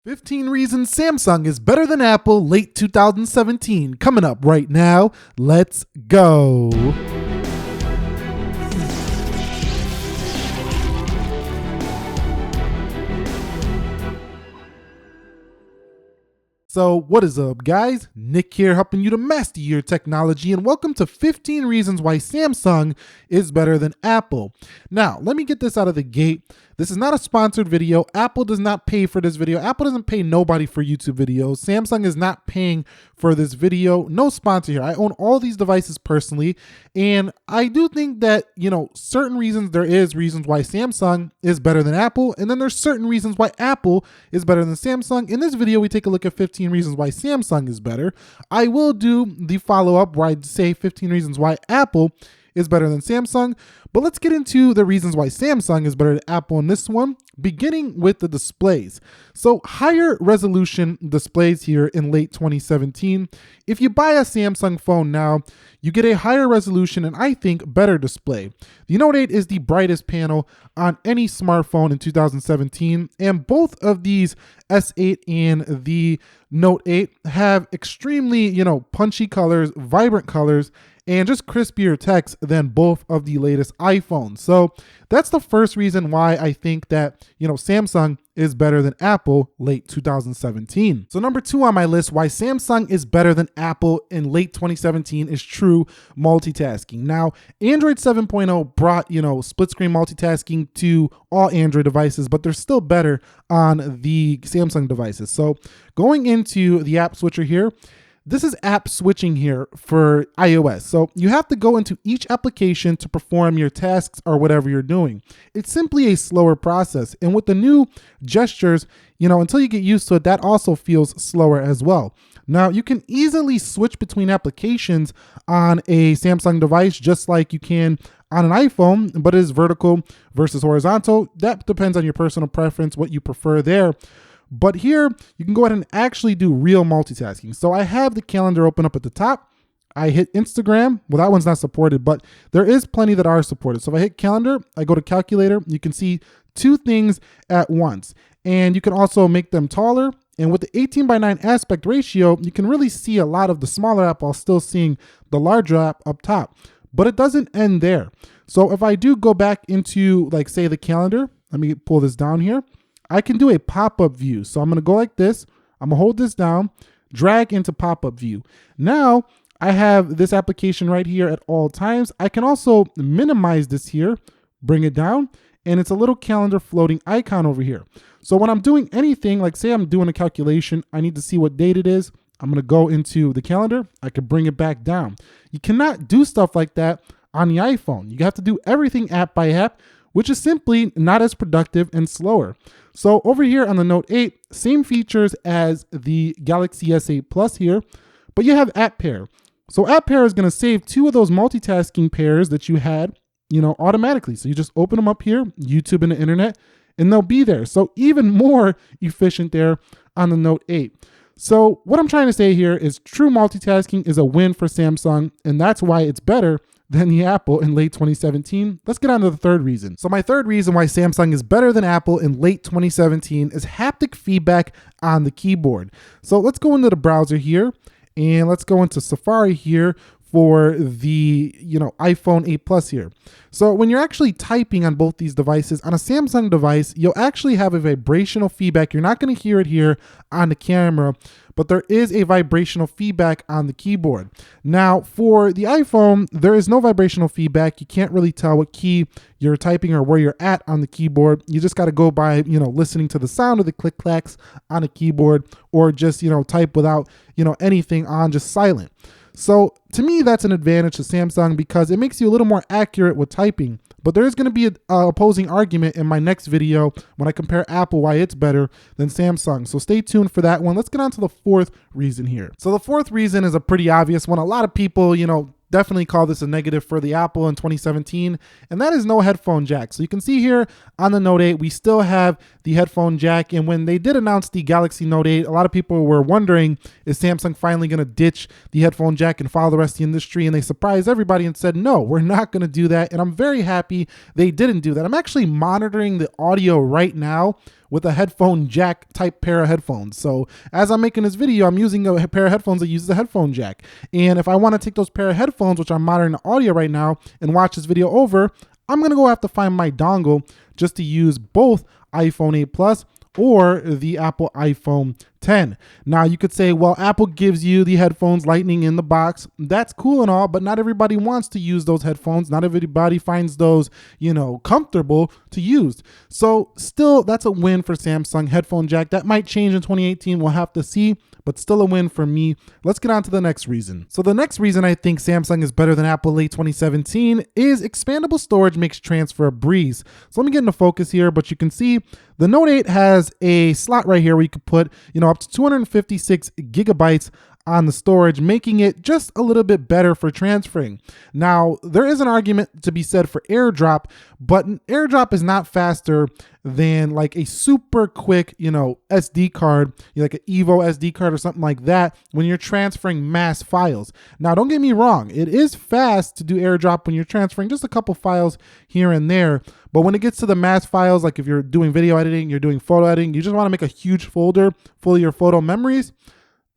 15 reasons Samsung is better than Apple late 2017. Coming up right now. Let's go. So what is up, guys? Nick here, helping you to master your technology, and welcome to 15 reasons why Samsung is better than Apple. Now, let me get this out of the gate. This is not a sponsored video. Apple does not pay for this video. Apple doesn't pay nobody for YouTube videos. Samsung is not paying for this video. No sponsor here. I own all these devices personally, and I do think that, certain reasons, there is reasons why Samsung is better than Apple, and then there's certain reasons why Apple is better than Samsung. In this video, we take a look at 15 reasons why Samsung is better. I will do the follow-up where I say 15 reasons why Apple is better than Samsung, but let's get into the reasons why Samsung is better than Apple in this one, beginning with the displays. So higher resolution displays here in late 2017. If you buy a Samsung phone now, you get a higher resolution and I think better display. The Note 8 is the brightest panel on any smartphone in 2017, and both of these S8 and the Note 8 have extremely, punchy colors, vibrant colors, and just crispier text than both of the latest iPhones. So that's the first reason why I think that, Samsung is better than Apple late 2017. So number 2 on my list, why Samsung is better than Apple in late 2017 is true multitasking. Now, Android 7.0 brought, split screen multitasking to all Android devices, but they're still better on the Samsung devices. So going into the app switcher here, this is app switching here for iOS. So you have to go into each application to perform your tasks or whatever you're doing. It's simply a slower process. And with the new gestures, until you get used to it, that also feels slower as well. Now, you can easily switch between applications on a Samsung device, just like you can on an iPhone, but it is vertical versus horizontal. That depends on your personal preference, what you prefer there. But here, you can go ahead and actually do real multitasking. So I have the calendar open up at the top. I hit Instagram. Well, that one's not supported, but there is plenty that are supported. So if I hit calendar, I go to calculator, you can see 2 things at once. And you can also make them taller. And with the 18:9 aspect ratio, you can really see a lot of the smaller app while still seeing the larger app up top. But it doesn't end there. So if I do go back into, like, say, the calendar, let me pull this down here. I can do a pop-up view. So I'm going to go like this. I'm going to hold this down, drag into pop-up view. Now I have this application right here at all times. I can also minimize this here, bring it down, and it's a little calendar floating icon over here. So when I'm doing anything, like say I'm doing a calculation, I need to see what date it is. I'm going to go into the calendar. I can bring it back down. You cannot do stuff like that on the iPhone. You have to do everything app by app, which is simply not as productive and slower. So over here on the Note 8, same features as the Galaxy S8 Plus here, but you have App Pair. So App Pair is going to save 2 of those multitasking pairs that you had, automatically. So you just open them up here, YouTube and the internet, and they'll be there. So even more efficient there on the Note 8. So what I'm trying to say here is true multitasking is a win for Samsung, and that's why it's better than the Apple in late 2017. Let's get on to the third reason. So my third reason why Samsung is better than Apple in late 2017 is haptic feedback on the keyboard. So let's go into the browser here, and let's go into Safari here for the iPhone 8 Plus here. So when you're actually typing on both these devices, on a Samsung device, you'll actually have a vibrational feedback. You're not going to hear it here on the camera, but there is a vibrational feedback on the keyboard. Now for the iPhone, there is no vibrational feedback. You can't really tell what key you're typing or where you're at on the keyboard. You just got to go by, listening to the sound of the click clacks on a keyboard, or just, type without, anything on, just silent. So to me, that's an advantage to Samsung because it makes you a little more accurate with typing. But there is going to be an opposing argument in my next video when I compare Apple, why it's better than Samsung. So stay tuned for that one. Let's get on to the fourth reason here. So the fourth reason is a pretty obvious one. A lot of people, definitely call this a negative for the Apple in 2017, and that is no headphone jack. So you can see here on the Note 8, we still have the headphone jack. And when they did announce the Galaxy Note 8, a lot of people were wondering, is Samsung finally going to ditch the headphone jack and follow the rest of the industry? And they surprised everybody and said, no, we're not going to do that. And I'm very happy they didn't do that. I'm actually monitoring the audio right now with a headphone jack type pair of headphones. So as I'm making this video, I'm using a pair of headphones that uses a headphone jack. And if I want to take those pair of headphones, which are monitoring the audio right now, and watch this video over, I'm gonna go have to find my dongle just to use both iPhone 8 Plus or the Apple iPhone 10. Now you could say, well, Apple gives you the headphones lightning in the box. That's cool and all, but not everybody wants to use those headphones. Not everybody finds those, comfortable to use. So still, that's a win for Samsung headphone jack. That might change in 2018. We'll have to see, but still a win for me. Let's get on to the next reason. So the next reason I think Samsung is better than Apple late 2017 is expandable storage makes transfer a breeze. So let me get into focus here, but you can see the Note 8 has a slot right here where you could put, up to 256 gigabytes on the storage, making it just a little bit better for transferring. Now, there is an argument to be said for AirDrop, but AirDrop is not faster than like a super quick, SD card, like an Evo SD card or something like that when you're transferring mass files. Now, don't get me wrong, it is fast to do AirDrop when you're transferring just a couple files here and there, but when it gets to the mass files, like if you're doing video editing, you're doing photo editing, you just want to make a huge folder full of your photo memories,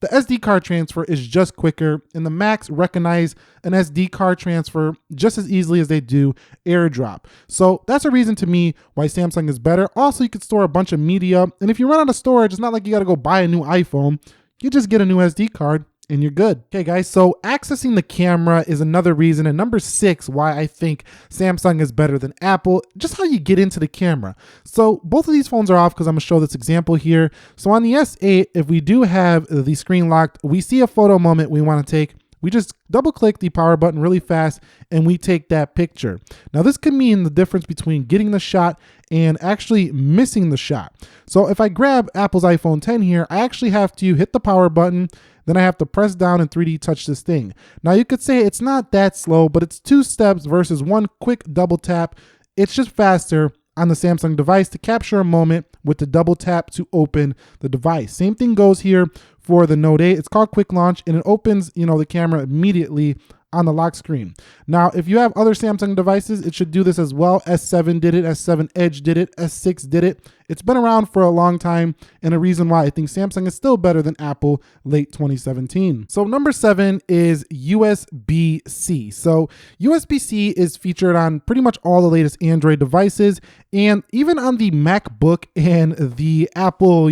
the SD card transfer is just quicker, and the Macs recognize an SD card transfer just as easily as they do AirDrop. So that's a reason to me why Samsung is better. Also, you could store a bunch of media, and if you run out of storage, it's not like you got to go buy a new iPhone. You just get a new SD card and you're good. Okay, guys, so accessing the camera is another reason, and number 6 why I think Samsung is better than Apple, just how you get into the camera. So both of these phones are off because I'm gonna show this example here. So on the S8, if we do have the screen locked, we see a photo moment we wanna take, we just double click the power button really fast and we take that picture. Now this could mean the difference between getting the shot and actually missing the shot. So if I grab Apple's iPhone 10 here, I actually have to hit the power button, then I have to press down and 3D touch this thing. Now you could say it's not that slow, but it's 2 steps versus 1 quick double tap. It's just faster on the Samsung device to capture a moment with the double tap to open the device. Same thing goes here for the Note 8. It's called Quick Launch, and it opens, the camera immediately on the lock screen. Now, if you have other Samsung devices, it should do this as well. S7 did it, S7 Edge did it, S6 did it. It's been around for a long time, and a reason why I think Samsung is still better than Apple late 2017. So number 7 is USB-C. So USB-C is featured on pretty much all the latest Android devices, and even on the MacBook and the Apple,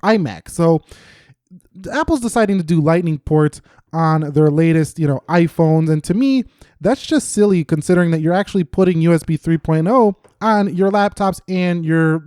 iMac. So Apple's deciding to do Lightning ports on their latest, iPhones. And to me, that's just silly considering that you're actually putting USB 3.0 on your laptops and your,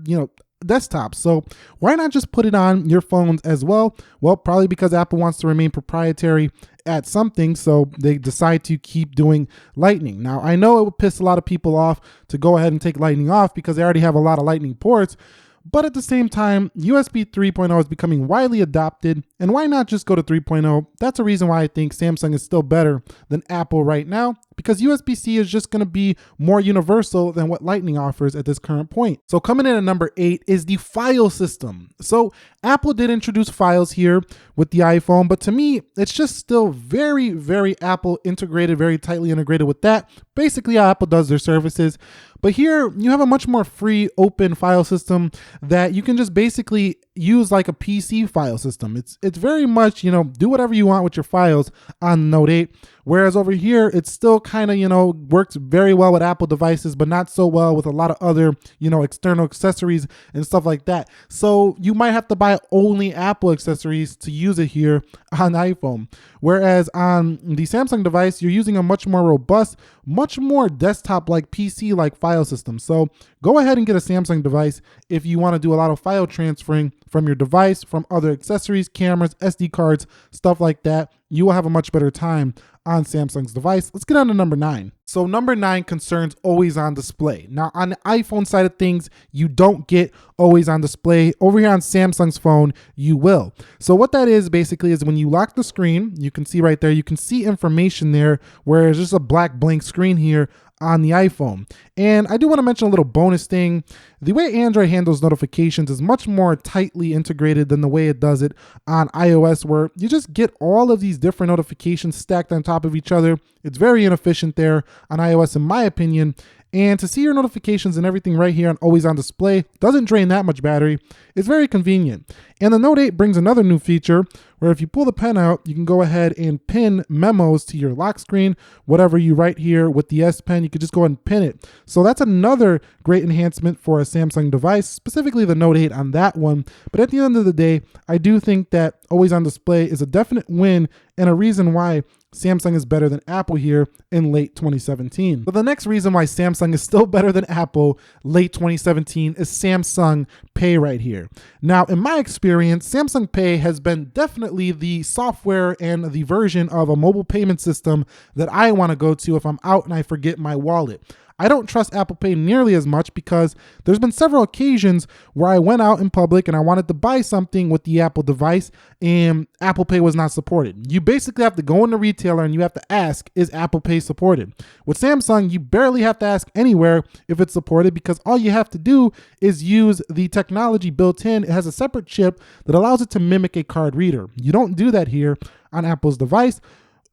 desktops. So why not just put it on your phones as well? Well, probably because Apple wants to remain proprietary at something, so they decide to keep doing Lightning. Now, I know it would piss a lot of people off to go ahead and take Lightning off because they already have a lot of Lightning ports, but at the same time, USB 3.0 is becoming widely adopted, and why not just go to 3.0? That's a reason why I think Samsung is still better than Apple right now, because USB-C is just going to be more universal than what Lightning offers at this current point. So coming in at number 8 is the file system. So Apple did introduce files here with the iPhone, but to me, it's just still very, very Apple integrated, very tightly integrated with that. Basically how Apple does their services. But here you have a much more free, open file system that you can just basically use like a PC file system. It's very much, do whatever you want with your files on Note 8. Whereas over here, it's still kind of, works very well with Apple devices, but not so well with a lot of other, external accessories and stuff like that. So you might have to buy only Apple accessories to use it here on iPhone. Whereas on the Samsung device, you're using a much more robust, much more desktop-like PC-like file system. So go ahead and get a Samsung device if you want to do a lot of file transferring from your device, from other accessories, cameras, SD cards, stuff like that. You will have a much better time on Samsung's device. Let's get on to number 9. So number 9 concerns always on display. Now on the iPhone side of things, you don't get always on display. Over here on Samsung's phone, you will. So what that is basically is when you lock the screen, you can see right there, you can see information there, whereas just a black blank screen here on the iPhone. And I do want to mention a little bonus thing. The way Android handles notifications is much more tightly integrated than the way it does it on iOS, where you just get all of these different notifications stacked on top of each other. It's very inefficient there on iOS, in my opinion. And to see your notifications and everything right here and always on display, doesn't drain that much battery. It's very convenient. And the Note 8 brings another new feature where if you pull the pen out, you can go ahead and pin memos to your lock screen. Whatever you write here with the S Pen, you could just go ahead and pin it. So that's another great enhancement for a Samsung device, specifically the Note 8 on that one. But at the end of the day, I do think that always on display is a definite win and a reason why Samsung is better than Apple here in late 2017. But the next reason why Samsung is still better than Apple late 2017 is Samsung Pay right here. Now, in my experience, Samsung Pay has been definitely the software and the version of a mobile payment system that I want to go to if I'm out and I forget my wallet. I don't trust Apple Pay nearly as much because there's been several occasions where I went out in public and I wanted to buy something with the Apple device and Apple Pay was not supported. You basically have to go in the retailer and you have to ask, is Apple Pay supported? With Samsung, you barely have to ask anywhere if it's supported because all you have to do is use the technology built in. It has a separate chip that allows it to mimic a card reader. You don't do that here on Apple's device.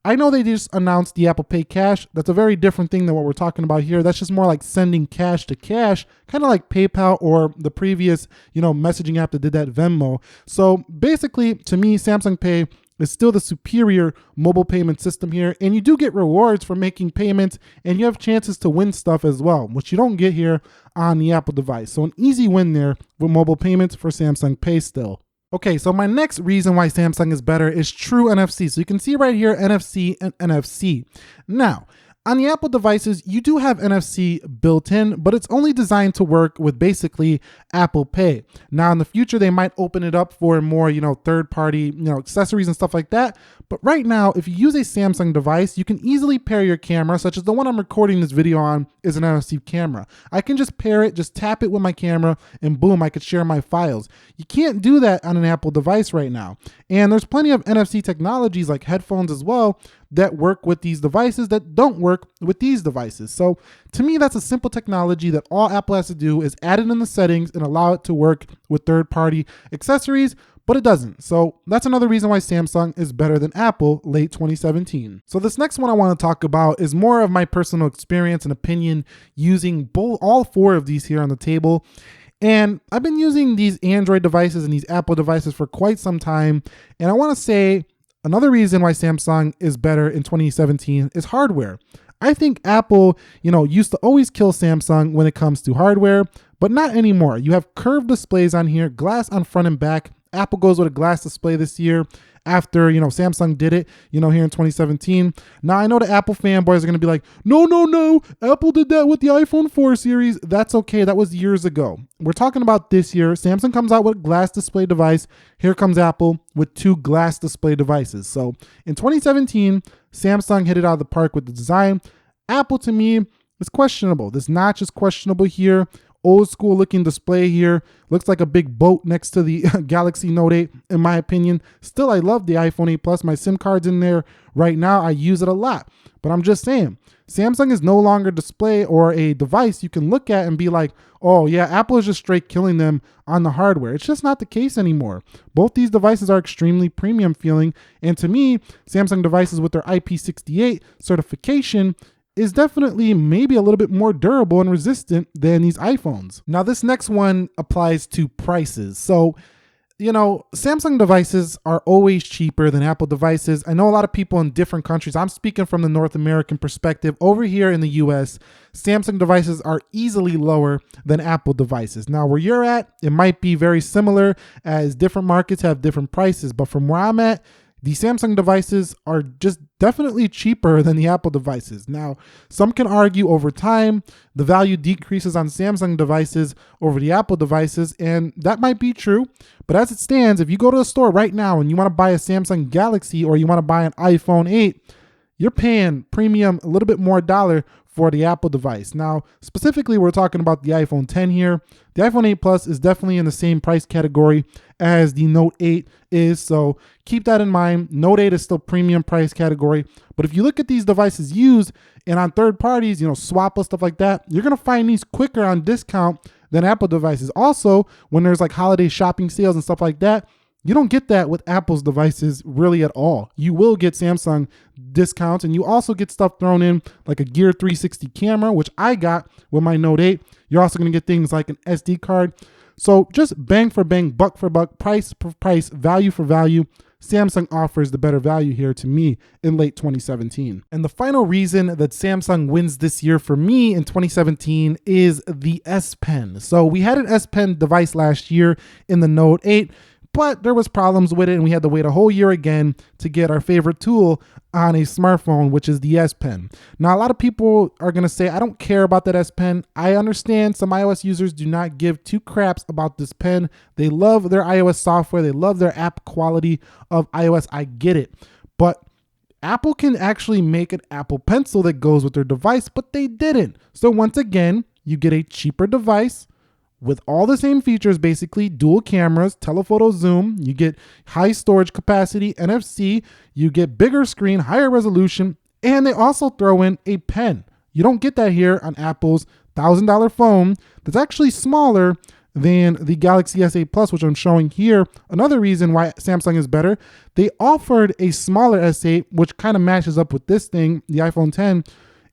I know they just announced the Apple Pay Cash. That's a very different thing than what we're talking about here. That's just more like sending cash to cash, kind of like PayPal or the previous, messaging app that did that, Venmo. So basically, to me, Samsung Pay is still the superior mobile payment system here. And you do get rewards for making payments and you have chances to win stuff as well, which you don't get here on the Apple device. So an easy win there with mobile payments for Samsung Pay still. Okay, so my next reason why Samsung is better is true NFC. So you can see right here, NFC and NFC. Now, on the Apple devices, you do have NFC built in, but it's only designed to work with basically Apple Pay. Now, in the future, they might open it up for more, third-party, accessories and stuff like that. But right now, if you use a Samsung device, you can easily pair your camera, such as the one I'm recording this video on is an NFC camera. I can just pair it, just tap it with my camera, and boom, I could share my files. You can't do that on an Apple device right now. And there's plenty of NFC technologies like headphones as well that work with these devices that don't work with these devices. So to me, that's a simple technology that all Apple has to do is add it in the settings and allow it to work with third-party accessories, but it doesn't. So that's another reason why Samsung is better than Apple late 2017. So this next one I want to talk about is more of my personal experience and opinion using all four of these here on the table. And I've been using these Android devices and these Apple devices for quite some time. And I want to say another reason why Samsung is better in 2017 is hardware. I think Apple, used to always kill Samsung when it comes to hardware, but not anymore. You have curved displays on here, glass on front and back. Apple goes with a glass display this year after, Samsung did it, here in 2017. Now, I know the Apple fanboys are going to be like, no, Apple did that with the iPhone 4 series. That's okay. That was years ago. We're talking about this year. Samsung comes out with a glass display device. Here comes Apple with two glass display devices. So in 2017, Samsung hit it out of the park with the design. Apple, to me, is questionable. This notch is questionable here. Old school looking display here. Looks like a big boat next to the Galaxy Note 8, in my opinion. Still, I love the iPhone 8 Plus. My SIM card's in there right now. I use it a lot. But I'm just saying, Samsung is no longer a display or a device you can look at and be like, oh yeah, Apple is just straight killing them on the hardware. It's just not the case anymore. Both these devices are extremely premium feeling. And to me, Samsung devices with their IP68 certification is definitely maybe a little bit more durable and resistant than these iPhones. Now, this next one applies to prices. So, Samsung devices are always cheaper than Apple devices. I know a lot of people in different countries. I'm speaking from the North American perspective. Over here in the US, Samsung devices are easily lower than Apple devices. Now, where you're at, it might be very similar as different markets have different prices. But from where I'm at, the Samsung devices are just definitely cheaper than the Apple devices. Now, some can argue over time, the value decreases on Samsung devices over the Apple devices, and that might be true. But as it stands, if you go to a store right now and you want to buy a Samsung Galaxy or you want to buy an iPhone 8, you're paying premium a little bit more dollar for the Apple device. Now, specifically, we're talking about the iPhone 10 here. The iPhone 8 Plus is definitely in the same price category as the Note 8 is, so keep that in mind. Note 8 is still premium price category, but if you look at these devices used and on third parties, Swappa, stuff like that, you're gonna find these quicker on discount than Apple devices. Also, when there's like holiday shopping sales and stuff like that, You don't get that with Apple's devices really at all. You will get Samsung discounts, and you also get stuff thrown in like a Gear 360 camera, which I got with my Note 8. You're also going to get things like an SD card. So just bang for bang, buck for buck, price for price, value for value. Samsung offers the better value here to me in late 2017. And the final reason that Samsung wins this year for me in 2017 is the S Pen. So we had an S Pen device last year in the Note 8, but there was problems with it, and we had to wait a whole year again to get our favorite tool on a smartphone, which is the S Pen. Now, a lot of people are going to say, I don't care about that S Pen. I understand some iOS users do not give two craps about this pen. They love their iOS software. They love their app quality of iOS. I get it. But Apple can actually make an Apple Pencil that goes with their device, but they didn't. So once again, you get a cheaper device with all the same features, basically dual cameras, telephoto zoom, you get high storage capacity, NFC, you get bigger screen, higher resolution, and they also throw in a pen. You don't get that here on Apple's $1,000 phone that's actually smaller than the Galaxy S8 Plus, which I'm showing here. Another reason why Samsung is better, they offered a smaller S8, which kind of matches up with this thing, the iPhone 10,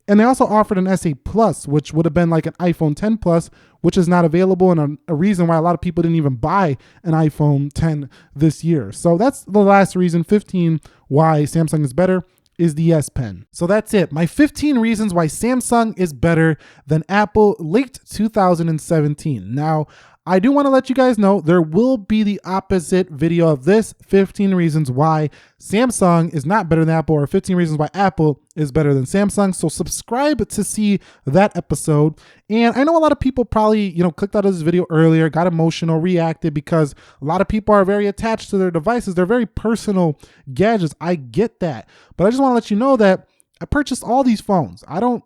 and they also offered an S8 Plus, which would have been like an iPhone 10 Plus, which is not available, and a reason why a lot of people didn't even buy an iPhone 10 this year. So that's the last reason, 15, why Samsung is better is the S Pen. So that's it. My 15 reasons why Samsung is better than Apple late 2017. Now, I do want to let you guys know there will be the opposite video of this, 15 reasons why Samsung is not better than Apple, or 15 reasons why Apple is better than Samsung. So subscribe to see that episode. And I know a lot of people probably, clicked out of this video earlier, got emotional, reacted, because a lot of people are very attached to their devices. They're very personal gadgets. I get that. But I just want to let you know that I purchased all these phones. I don't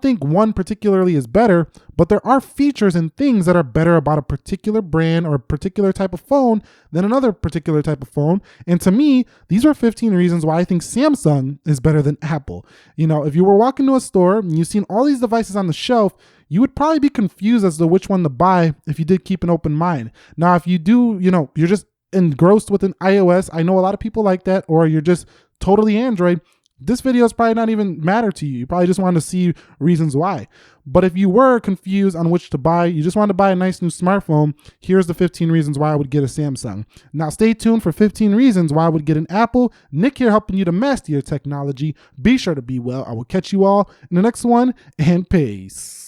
think one particularly is better, but there are features and things that are better about a particular brand or a particular type of phone than another particular type of phone. And to me, these are 15 reasons why I think Samsung is better than Apple. If you were walking to a store and you've seen all these devices on the shelf, you would probably be confused as to which one to buy if you did keep an open mind. Now, if you do, you're just engrossed with an iOS, I know a lot of people like that, or you're just totally Android, this video is probably not even matter to you. You probably just want to see reasons why. But if you were confused on which to buy, you just want to buy a nice new smartphone, here's the 15 reasons why I would get a Samsung. Now stay tuned for 15 reasons why I would get an Apple. Nick here helping you to master your technology. Be sure to be well. I will catch you all in the next one, and peace.